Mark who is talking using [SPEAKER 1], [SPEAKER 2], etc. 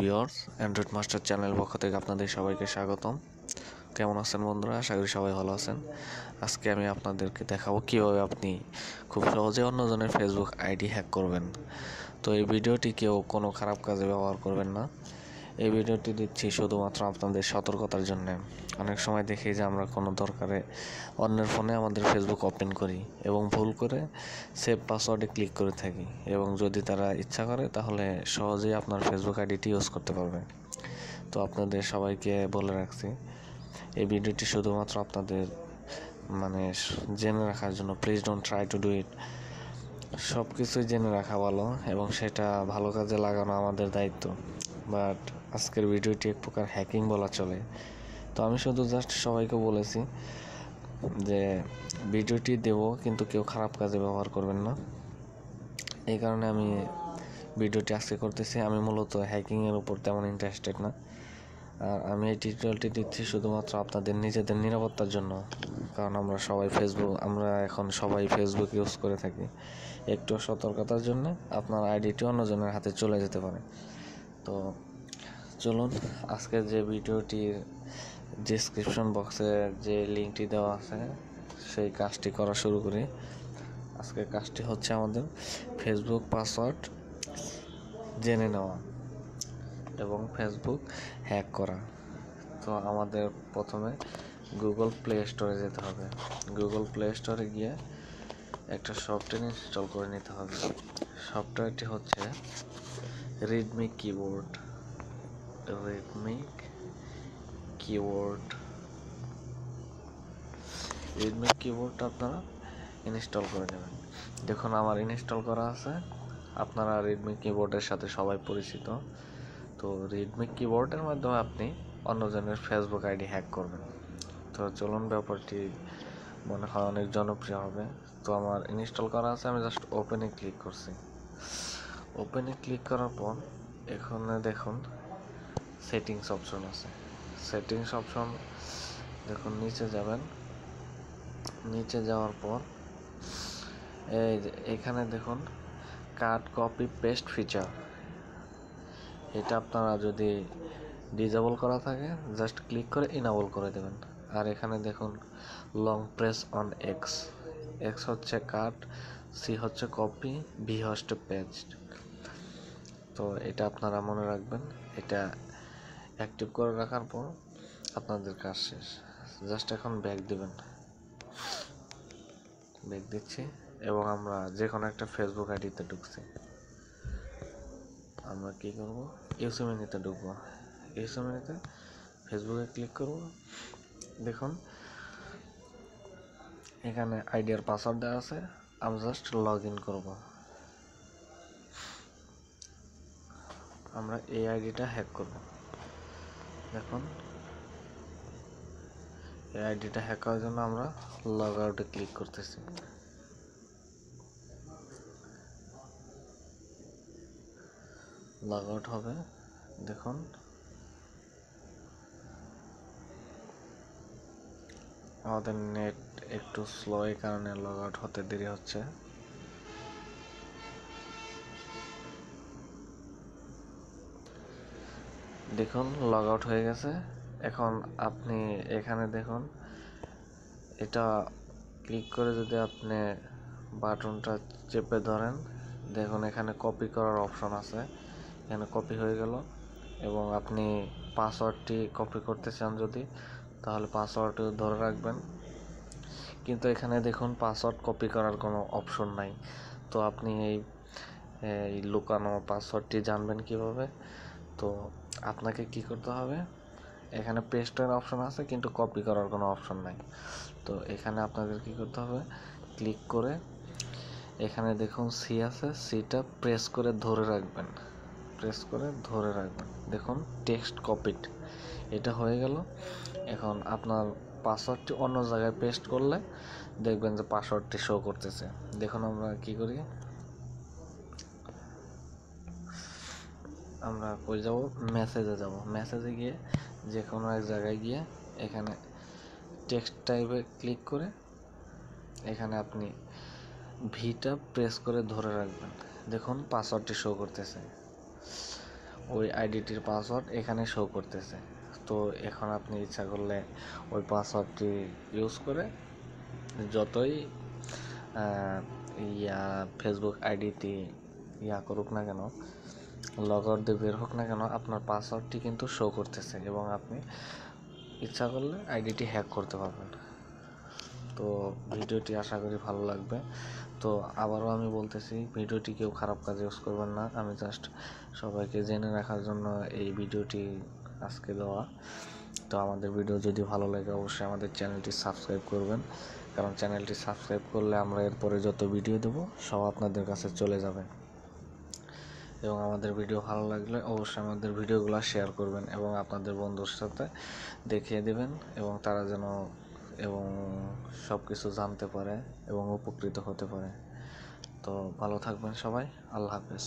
[SPEAKER 1] Viewers, Android master channel পক্ষ থেকে আপনাদের সবাইকে স্বাগতম। কেমন আছেন বন্ধুরা? আশা করি সবাই ভালো আছেন। আজকে আমি আপনাদেরকে দেখাবো কীভাবে আপনি খুব সহজে অন্যজনের ফেসবুক আইডি হ্যাক করবেন। তো এই ভিডিওটি কেউ কোনো খারাপ কাজে ব্যবহার করবেন না। এই ভিডিওটি দিচ্ছি শুধুমাত্র আপনাদের সতর্কতার জন্য। অনেক সময় দেখি যে আমরা কোনো দরকারে অন্যের ফোনে আমাদের ফেসবুক ওপেন করি এবং ভুল করে সেভ পাসওয়ার্ডে ক্লিক করে থাকি, এবং যদি তারা ইচ্ছা করে তাহলে সহজেই আপনার ফেসবুক আইডিটি ইউজ করতে পারবে। তো আপনাদের সবাইকে বলে রাখছি, এই ভিডিওটি শুধুমাত্র আপনাদের জেনে রাখার জন্য। Please don't try to do it. সব কিছুই জেনে রাখা ভালো এবং সেটা ভালো কাজে লাগানো আমাদের দায়িত্ব। বাট আজকের ভিডিওটি এক প্রকার হ্যাকিং বলা চলে। তো আমি শুধু জাস্ট সবাইকে বলেছি যে ভিডিওটি দেব, কিন্তু কেউ খারাপ কাজে ব্যবহার করবেন না। এই কারণে আমি ভিডিওটি আজকে করতেছি। আমি মূলত হ্যাকিংয়ের উপর তেমন ইন্টারেস্টেড না, আর আমি এই টিউটোরিয়ালটি দিচ্ছি শুধুমাত্র আপনাদের নিজেদের নিরাপত্তার জন্য। কারণ আমরা এখন সবাই ফেসবুক ইউজ করে থাকি। একটু সতর্কতার জন্য আপনার আইডিটি অন্যজনের হাতে চলে যেতে পারে। তো চলুন, আজকের যে ভিডিওটির ডেসক্রিপশন বক্সে যে লিঙ্কটি দেওয়া আছে সেই কাজটি করা শুরু করি। আজকের কাজটি হচ্ছে আমাদের ফেসবুক পাসওয়ার্ড জেনে নেওয়া এবং ফেসবুক হ্যাক করা। তো আমাদের প্রথমে গুগল প্লে স্টোরে যেতে হবে। গুগল প্লে স্টোরে গিয়ে একটা সফটওয়্যার ইনস্টল করে নিতে হবে। সফটওয়্যারটি হচ্ছে রিডমি কিবোর্ড। রিডমি কিবোর্ডটা আপনারা ইনস্টল করে নেবেন। দেখুন, আমার ইনস্টল করা আছে। আপনারা রিডমি কিবোর্ডের সাথে সবাই পরিচিত। তো রিডমি কিবোর্ডের মাধ্যমে আপনি অন্যজনের ফেসবুক আইডি হ্যাক করবেন। তো চলুন, ব্যাপারটি মনে হয় অনেক জনপ্রিয় হবে। তো আমার ইনস্টল করা আছে, আমি জাস্ট ওপেনে ক্লিক করছি। ওপেনে ক্লিক করার পর এখানে দেখুন সেটিংস অপশন আছে। সেটিংস অপশন দেখুন, নিচে যাবেন। নিচে যাওয়ার পর এই যে এখানে দেখুন কাট কপি পেস্ট ফিচার। এটা আপনারা যদি ডিসেবল করা থাকে জাস্ট ক্লিক করে ইনেবল করে দেবেন। আর এখানে দেখুন long press on x. X হচ্ছে কাট, সি হচ্ছে কপি, ভি হচ্ছে পেস্ট। তো এটা আপনারা মনে রাখবেন। এটা অ্যাক্টিভ করে রাখার পর আপনাদের কাজ শেষ। জাস্ট এখন ব্যাক দিবেন। ব্যাক দিচ্ছি এবং আমরা যে কোনো একটা ফেসবুক আইডিতে ঢুকছি। আমরা কী করব? ইউসিমিনিতে ঢুকবো। ইউসিমিনিতে ফেসবুকে ক্লিক করব। দেখুন এখানে আইডিয়ার পাসওয়ার্ড দেওয়া আছে। আমি জাস্ট লগ ইন করবো। আমরা এই আইডিটা হ্যাক করব। দেখুন, এই আইডিটা হ্যাক করার জন্য আমরা লগ আউটে ক্লিক করতেছি। লগ আউট হবে। দেখুন আমাদের নেট একটু স্লো, এই কারণে লগ আউট হতে দেরি হচ্ছে। দেখুন লগ আউট হয়ে গেছে। এখন আপনি এখানে দেখুন, এটা ক্লিক করে যদি আপনি বাটনটা চেপে ধরেন, দেখুন এখানে কপি করার অপশন আছে। এখানে কপি হয়ে গেল। এবং আপনি পাসওয়ার্ডটি কপি করতে চান যদি, তাহলে পাসওয়ার্ডটি ধরে রাখবেন। কিন্তু এখানে দেখুন পাসওয়ার্ড কপি করার কোনো অপশন নাই। তো আপনি এই লুকানো পাসওয়ার্ডটি জানবেন কিভাবে? তো আপনাকে কি করতে হবে, এখানে পেস্টের অপশন আছে কিন্তু কপি করার কোনো অপশন নাই। তো এখানে আপনাদের কি করতে হবে, ক্লিক করে এখানে দেখুন সি আছে, সিটা প্রেস করে ধরে রাখবেন। দেখুন টেক্সট কপিড, এটা হয়ে গেল। এখন আপনার পাসওয়ার্ডটি অন্য জায়গায় পেস্ট করলে দেখবেন যে পাসওয়ার্ডটি শো করতেছে। দেখুন আমরা কি করি, আমরা কই যাব, মেসেজে যাব। মেসেজে গিয়ে যে কোনো এক জায়গায় গিয়ে এখানে টেক্সট টাইপে ক্লিক করে এখানে আপনি ভিটা প্রেস করে ধরে রাখবেন। দেখুন পাসওয়ার্ডটি শো করতেছে। ওই আইডিটির পাসওয়ার্ড এখানে শো করতেছে। তো এখন আপনি ইচ্ছা করলে ওই পাসওয়ার্ডটি ইউজ করে যতই ফেসবুক আইডিটি করুক না কেন, লগ আউট দিয়ে বের হোক না কেন, আপনার পাসওয়ার্ডটি কিন্তু শো করতেছে এবং আপনি ইচ্ছা করলে আইডিটি হ্যাক করতে পারবেন। তো ভিডিওটি আশা করি ভালো লাগবে। তো আবারও আমি বলতেছি, ভিডিওটি কেউ খারাপ কাজে ইউজ করবেন না। আমি জাস্ট সবাইকে জেনে রাখার জন্য এই ভিডিওটি আজকে দেওয়া। তো আমাদের ভিডিও যদি ভালো লাগে অবশ্যই আমাদের চ্যানেলটি সাবস্ক্রাইব করবেন, কারণ চ্যানেলটি সাবস্ক্রাইব করলে আমরা এরপরে যত ভিডিও দেব সব আপনাদের কাছে চলে যাবে। এবং আমাদের ভিডিও ভালো লাগলে অবশ্যই আমাদের ভিডিওগুলো শেয়ার করবেন এবং আপনাদের বন্ধুর সাথে দেখিয়ে দেবেন এবং তারা যেন সব কিছু জানতে পারে এবং উপকৃত হতে পারে। তো ভালো থাকবেন সবাই, আল্লাহ হাফেজ।